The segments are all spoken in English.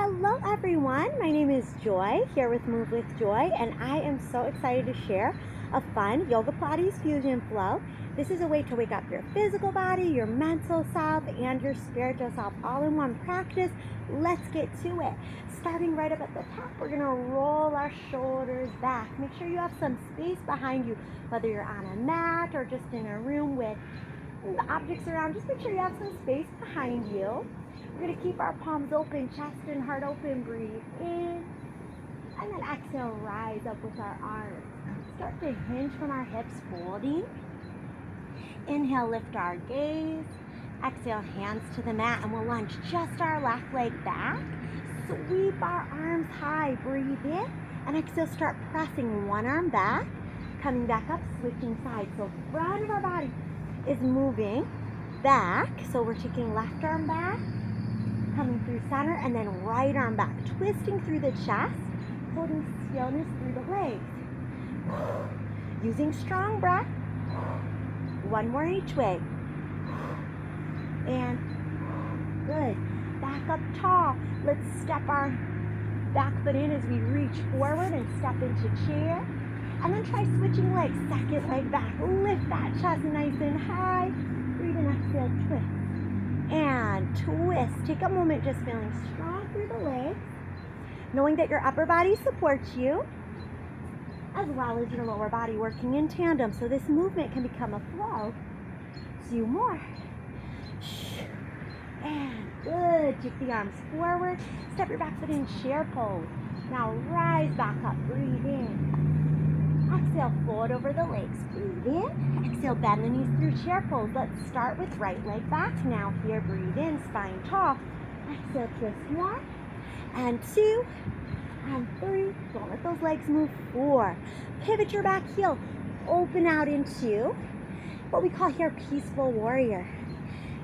Hello everyone, my name is Joy here with Move with Joy, and I am so excited to share a fun yoga Pilates Fusion Flow. This is a way to wake up your physical body, your mental self, and your spiritual self all in one practice. Let's get to it. Starting right up at the top, we're going to roll our shoulders back. Make sure you have some space behind you, whether you're on a mat or just in a room with the objects around. Just make sure you have some space behind you. We're going to keep our palms open, chest and heart open. Breathe in. And then exhale, rise up with our arms. Start to hinge from our hips, folding. Inhale, lift our gaze. Exhale, hands to the mat, and we'll lunge just our left leg back. Sweep our arms high. Breathe in. And exhale, start pressing one arm back. Coming back up, switching sides. So front of our body is moving back. So we're taking left arm back, coming through center, and then right arm back, twisting through the chest, holding stillness through the legs. Using strong breath. One more each way. And good. Back up tall. Let's step our back foot in as we reach forward and step into chair. And then try switching legs. Second leg back. Lift that chest nice and high. Breathe in, exhale, twist. And twist. Take a moment just feeling strong through the legs, knowing that your upper body supports you, as well as your lower body working in tandem. So this movement can become a flow. 2 more. And good. Take the arms forward. Step your back foot in chair pose. Now rise back up. Breathe in. Exhale, fold over the legs. Breathe in. Exhale, bend the knees through chair pose. Let's start with right leg back. Now here, breathe in, spine tall. Exhale, twist 1 and 2 and 3. Don't let those legs move. 4. Pivot your back heel. Open out into what we call here peaceful warrior.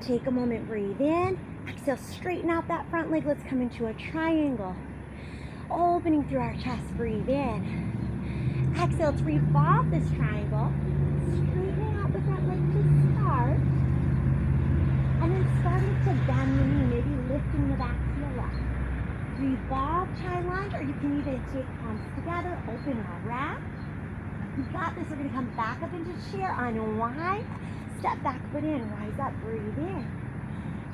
Take a moment, breathe in. Exhale, straighten out that front leg. Let's come into a triangle. Opening through our chest, breathe in. Exhale to revolve this triangle, straightening out the front leg to start, and then starting to bend the knee, maybe lifting the back heel up. Revolve, chai lunge, or you can even take palms together, open a wrap. You got this. We're going to come back up into chair, unwind, step back foot in, rise up, breathe in.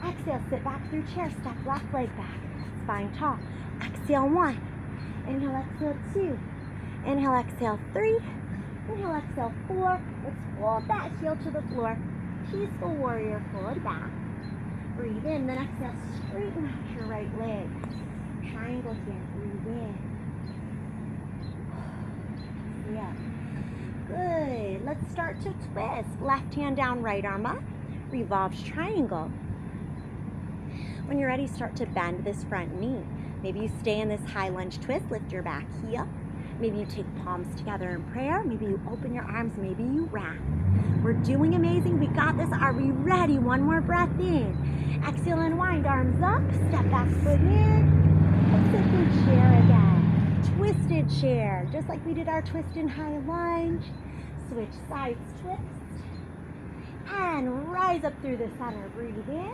Exhale, sit back through chair, step left leg back, spine tall. Exhale 1, inhale, exhale 2. Inhale, exhale 3. Inhale, exhale 4. Let's fold that heel to the floor. Peaceful warrior, fold back. Breathe in, then exhale, straighten out your right leg. Triangle here, breathe in. Yeah. Good. Let's start to twist. Left hand down, right arm up. Revolves triangle. When you're ready, start to bend this front knee. Maybe you stay in this high lunge twist, lift your back heel. Maybe you take palms together in prayer. Maybe you open your arms. Maybe you wrap. We're doing amazing. We got this. Are we ready? One more breath in. Exhale, unwind. Arms up. Step back foot in. Exit through chair again. Twisted chair. Just like we did our twist in high lunge. Switch sides, twist. And rise up through the center. Breathe in.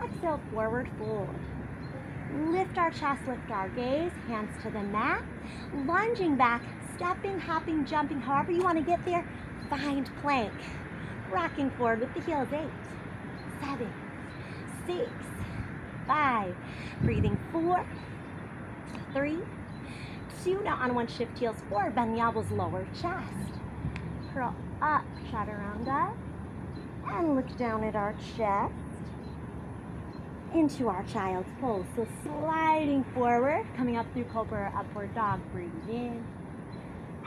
Exhale, forward fold. Lift our chest, lift our gaze, hands to the mat, lunging back, stepping, hopping, jumping, however you want to get there. Find plank. Rocking forward with the heels. 8, 7, 6, 5. Breathing 4, 3, 2. Now on one, shift heels forward, bend the elbows, lower chest. Curl up, chaturanga, and look down at our chest. Into our child's pose. So sliding forward, coming up through cobra, upward dog. Breathe in.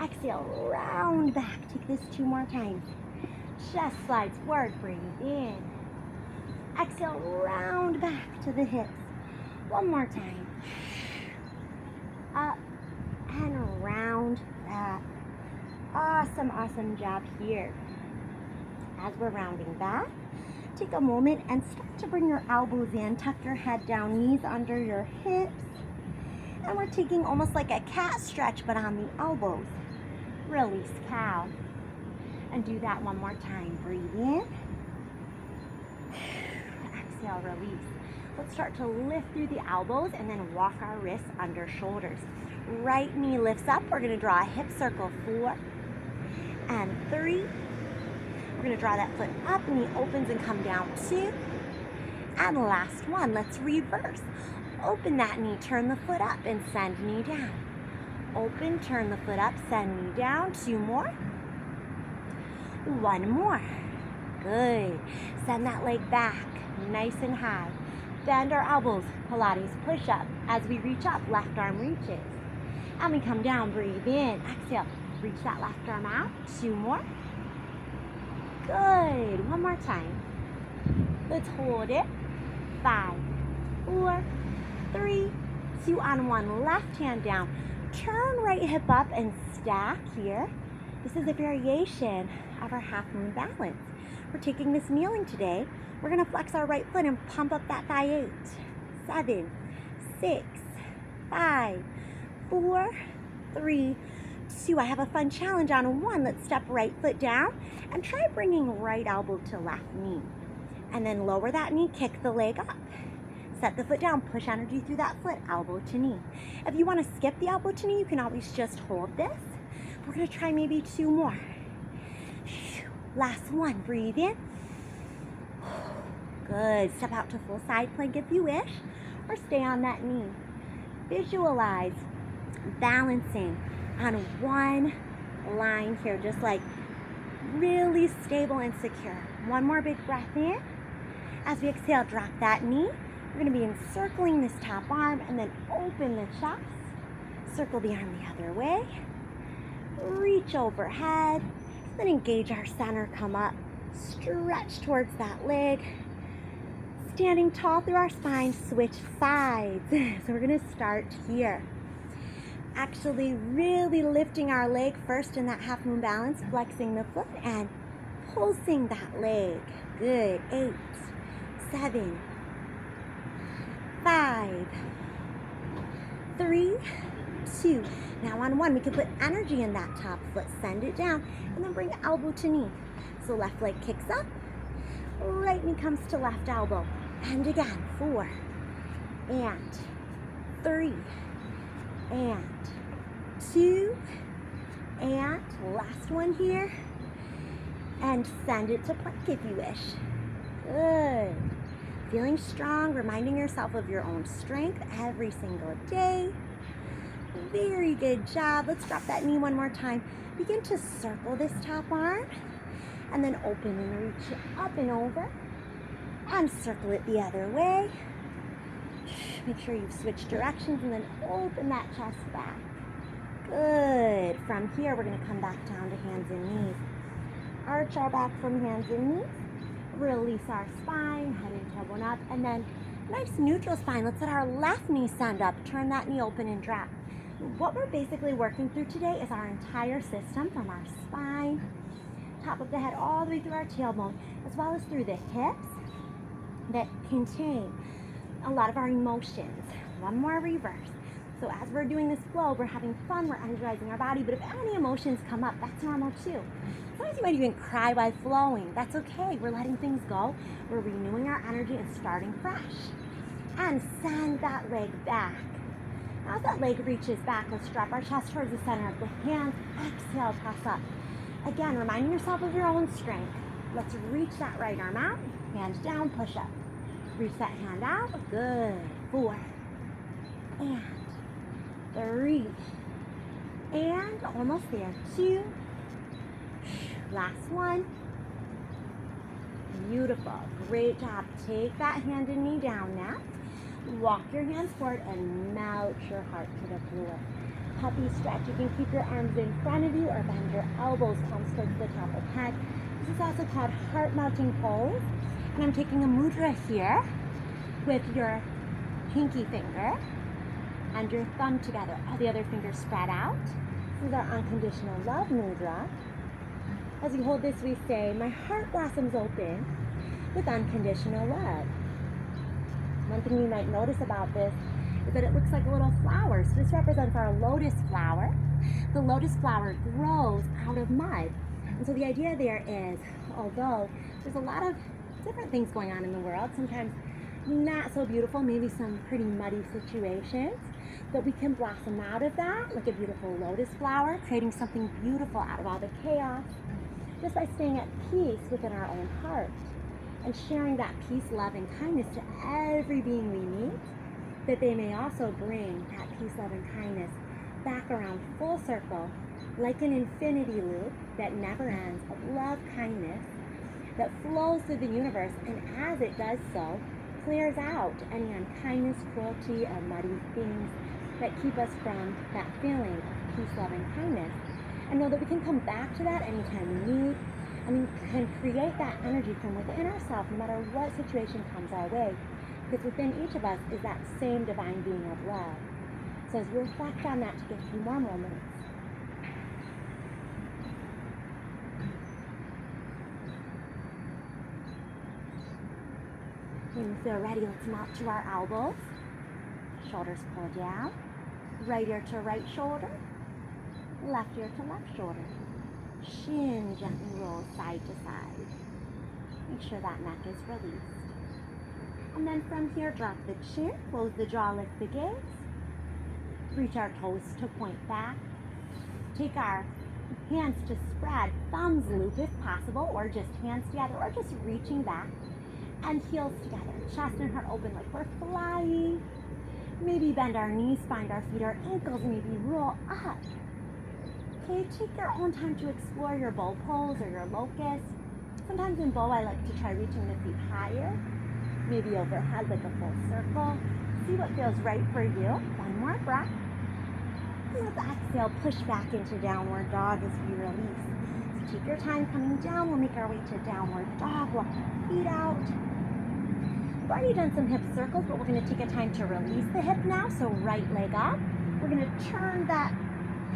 Exhale, round back. Take this 2 more times. Chest slides forward. Breathe in. Exhale, round back to the hips. 1 more time. Up and round back. Awesome, awesome job here. As we're rounding back, take a moment and start to bring your elbows in. Tuck your head down, knees under your hips. And we're taking almost like a cat stretch, but on the elbows. Release, cow. And do that 1 more time. Breathe in. Exhale, release. Let's start to lift through the elbows and then walk our wrists under shoulders. Right knee lifts up. We're going to draw a hip circle. 4 and 3. We're going to draw that foot up, knee opens and come down. 2. And last one, let's reverse. Open that knee, turn the foot up and send knee down. Open, turn the foot up, send knee down. 2 more. 1 more. Good. Send that leg back, nice and high. Bend our elbows, Pilates push up. As we reach up, left arm reaches. And we come down, breathe in, exhale. Reach that left arm out. 2 more. Good. 1 more time. Let's hold it. 5, 4, 3, 2 on 1. Left hand down. Turn right hip up and stack here. This is a variation of our half moon balance. We're taking this kneeling today. We're going to flex our right foot and pump up that thigh. 8, 7, 6, 5, 4, 3, 2. I have a fun challenge on 1. Let's step right foot down and try bringing right elbow to left knee. And then lower that knee, kick the leg up. Set the foot down, push energy through that foot, elbow to knee. If you want to skip the elbow to knee, you can always just hold this. We're going to try maybe 2 more. Last one, breathe in. Good. Step out to full side plank if you wish, or stay on that knee. Visualize balancing on 1 line here, just like really stable and secure. 1 more big breath in. As we exhale, drop that knee. We're going to be encircling this top arm and then open the chest. Circle the arm the other way. Reach overhead. Then engage our center, come up. Stretch towards that leg. Standing tall through our spine, switch sides. So we're going to start here. Actually really lifting our leg first in that half moon balance, flexing the foot and pulsing that leg. Good. 8, 7, 5, 3, 2. Now on 1, we can put energy in that top foot, send it down, and then bring elbow to knee. So left leg kicks up, right knee comes to left elbow. And again, 4, and 3, and 2, and last one here. And send it to plank if you wish. Good. Feeling strong, reminding yourself of your own strength every single day. Very good job. Let's drop that knee 1 more time. Begin to circle this top arm and then open and reach it up and over and circle it the other way. Make sure you've switched directions and then open that chest back. Good. From here, we're going to come back down to hands and knees. Arch our back from hands and knees. Release our spine, head and tailbone up, and then nice neutral spine. Let's let our left knee send up. Turn that knee open and drop. What we're basically working through today is our entire system, from our spine, top of the head, all the way through our tailbone, as well as through the hips that contain a lot of our emotions. 1 more reverse. So as we're doing this flow, we're having fun, we're energizing our body, but if any emotions come up, that's normal too. Sometimes you might even cry while flowing. That's okay. We're letting things go. We're renewing our energy and starting fresh. And send that leg back. As that leg reaches back, let's drop our chest towards the center of the hands. Exhale, press up. Again, reminding yourself of your own strength. Let's reach that right arm out. Hands down, push up. Reach that hand out. Good. 4. And 3. And almost there. 2. Last one. Beautiful. Great job. Take that hand and knee down now. Walk your hands forward and melt your heart to the floor. Puppy stretch. You can keep your arms in front of you or bend your elbows, palms towards the top of the head. This is also called heart melting pose. And I'm taking a mudra here with your pinky finger and your thumb together. All the other fingers spread out. This is our unconditional love mudra. As we hold this, we say, my heart blossoms open with unconditional love. One thing you might notice about this is that it looks like a little flower. So this represents our lotus flower. The lotus flower grows out of mud. And so the idea there is, although there's a lot of different things going on in the world, sometimes not so beautiful, maybe some pretty muddy situations, but we can blossom out of that like a beautiful lotus flower, creating something beautiful out of all the chaos, just by staying at peace within our own heart and sharing that peace, love, and kindness to every being we meet, that they may also bring that peace, love, and kindness back around full circle, like an infinity loop that never ends of love, kindness, that flows through the universe, and as it does so, clears out any unkindness, cruelty, or muddy things that keep us from that feeling of peace, love, and kindness. And know that we can come back to that anytime we need, and we can create that energy from within ourselves no matter what situation comes our way, because within each of us is that same divine being of love. So as we reflect on that, take a few more moments. When you feel ready, let's melt to our elbows. Shoulders pull down. Right ear to right shoulder. Left ear to left shoulder. Chin gently rolls side to side. Make sure that neck is released. And then from here, drop the chin, close the jaw, lift the gaze. Reach our toes to point back. Take our hands to spread, thumbs loop if possible, or just hands together, or just reaching back. And heels together, chest and heart open like we're flying. Maybe bend our knees, find our feet or ankles, maybe roll up. Okay, take your own time to explore your bow pose or your locust. Sometimes in bow, I like to try reaching the feet higher, maybe overhead like a full circle. See what feels right for you. One more breath. And let's exhale, push back into downward dog as we release. So take your time coming down. We'll make our way to downward dog. Walk the feet out. We've already done some hip circles, but we're going to take a time to release the hip now. So right leg up. We're going to turn that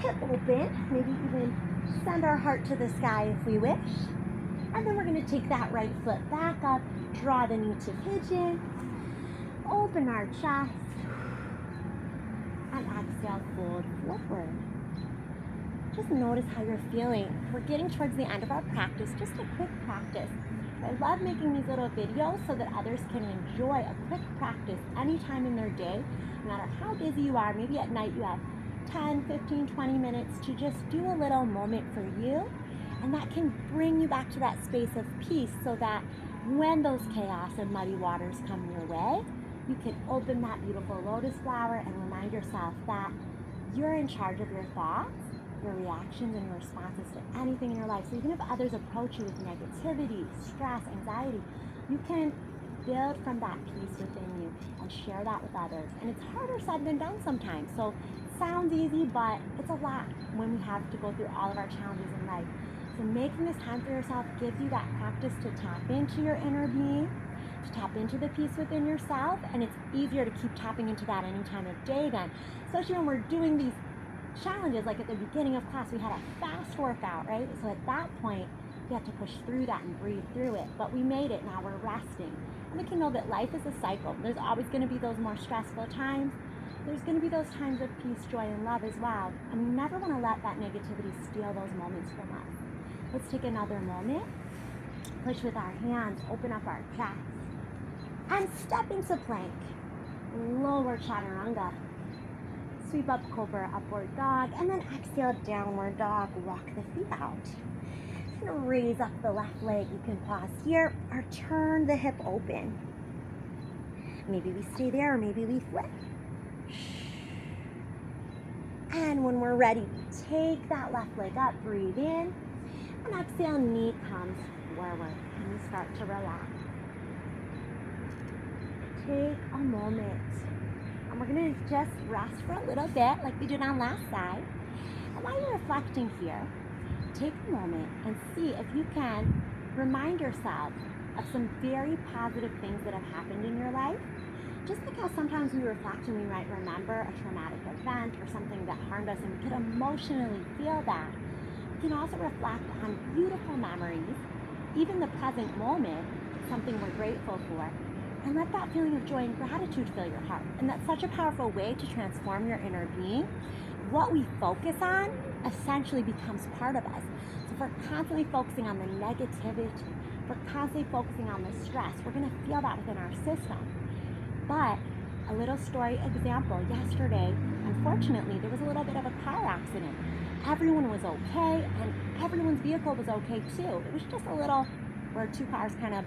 hip open, maybe even send our heart to the sky if we wish. And then we're going to take that right foot back up, draw the knee to pigeon, open our chest, and exhale, fold forward. Just notice how you're feeling. We're getting towards the end of our practice, just a quick practice. I love making these little videos so that others can enjoy a quick practice anytime in their day, no matter how busy you are. Maybe at night you have 10, 15, 20 minutes to just do a little moment for you, and that can bring you back to that space of peace so that when those chaos and muddy waters come your way, you can open that beautiful lotus flower and remind yourself that you're in charge of your thoughts, your reactions, and your responses to anything in your life. So even if others approach you with negativity, stress, anxiety, you can build from that peace within you and share that with others. And it's harder said than done sometimes. So it sounds easy, but it's a lot when we have to go through all of our challenges in life. So making this time for yourself gives you that practice to tap into your inner being, to tap into the peace within yourself, and it's easier to keep tapping into that any time of day then, especially when we're doing these challenges. Like at the beginning of class, we had a fast workout, right? So at that point, we had to push through that and breathe through it, but we made it. Now we're resting, and we can know that life is a cycle. There's always going to be those more stressful times. There's going to be those times of peace, joy, and love as well, and we never want to let that negativity steal those moments from us. Let's take another moment. Push with our hands, open up our chest, and step into plank. Lower chaturanga. Sweep up cobra, upward dog, and then exhale, downward dog. Walk the feet out. And raise up the left leg. You can pause here or turn the hip open. Maybe we stay there, or maybe we flip. And when we're ready, we take that left leg up, breathe in, and exhale, knee comes forward, and you start to relax. Take a moment, and we're going to just rest for a little bit like we did on last side. And while you're reflecting here, take a moment and see if you can remind yourself of some very positive things that have happened in your life. Just because sometimes we reflect and we might remember a traumatic event or something that harmed us, and we could emotionally feel that. We can also reflect on beautiful memories, even the present moment, something we're grateful for, and let that feeling of joy and gratitude fill your heart. And that's such a powerful way to transform your inner being. What we focus on essentially becomes part of us. So if we're constantly focusing on the negativity, if we're constantly focusing on the stress, we're going to feel that within our system. But a little story example, yesterday, unfortunately, there was a little bit of a car accident. Everyone was okay, and everyone's vehicle was okay too. It was just a little where two cars kind of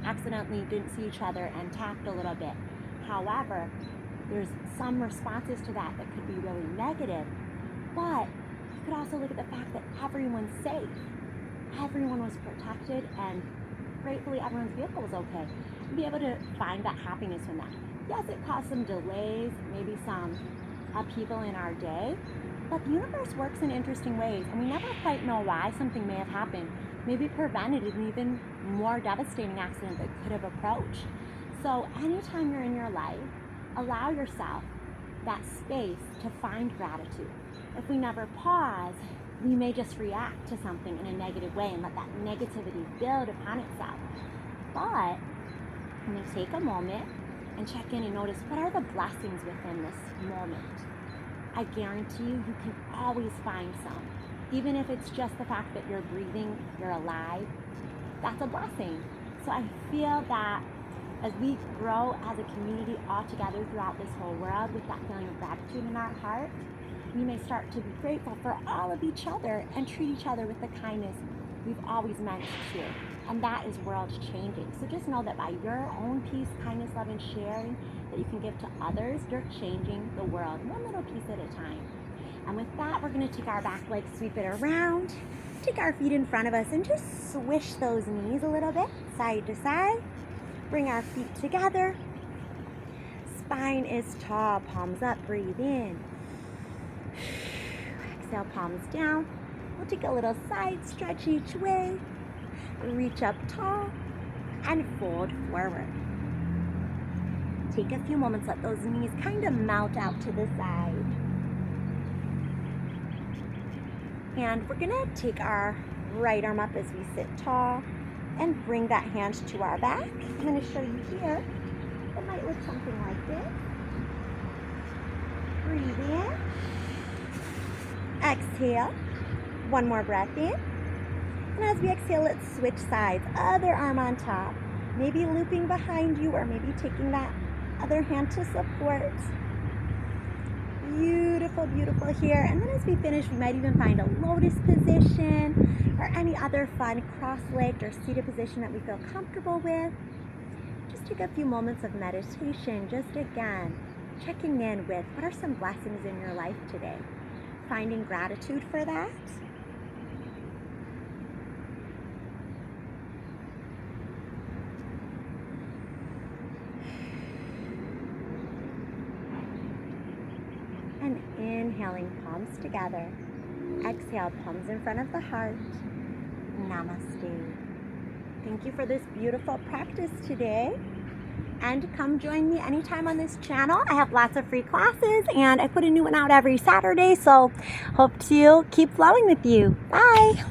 accidentally didn't see each other and tapped a little bit. However, there's some responses to that that could be really negative, but you could also look at the fact that everyone's safe. Everyone was protected, and gratefully everyone's vehicle was okay. And be able to find that happiness in that. Yes, it caused some delays, maybe some upheaval in our day, but the universe works in interesting ways, and we never quite know why something may have happened. Maybe prevented an even more devastating accident that could have approached. So anytime you're in your life, allow yourself that space to find gratitude. If we never pause, we may just react to something in a negative way and let that negativity build upon itself. But I'm going to take a moment and check in and notice, what are the blessings within this moment? I guarantee you can always find some. Even if it's just the fact that you're breathing, you're alive, that's a blessing. So I feel that as we grow as a community all together throughout this whole world with that feeling of gratitude in our heart, we may start to be grateful for all of each other and treat each other with the kindness we've always meant to. And that is world changing. So just know that by your own peace, kindness, love, and sharing that you can give to others, you're changing the world one little piece at a time. And with that, we're going to take our back leg, sweep it around, take our feet in front of us, and just swish those knees a little bit, side to side. Bring our feet together. Spine is tall, palms up, breathe in. Exhale, palms down. We'll take a little side stretch each way. Reach up tall and fold forward. Take a few moments, let those knees kind of melt out to the side. And we're gonna take our right arm up as we sit tall and bring that hand to our back. I'm gonna show you here. It might look something like this. Breathe in. Exhale. One more breath in. And as we exhale, let's switch sides. Other arm on top. Maybe looping behind you, or maybe taking that other hand to support. Beautiful, beautiful here. And then as we finish, we might even find a lotus position or any other fun cross-legged or seated position that we feel comfortable with. Just take a few moments of meditation, just again, checking in with what are some blessings in your life today. Finding gratitude for that. And inhaling, palms together. Exhale, palms in front of the heart. Namaste. Thank you for this beautiful practice today. And come join me anytime on this channel. I have lots of free classes, and I put a new one out every Saturday, so hope to keep flowing with you. Bye.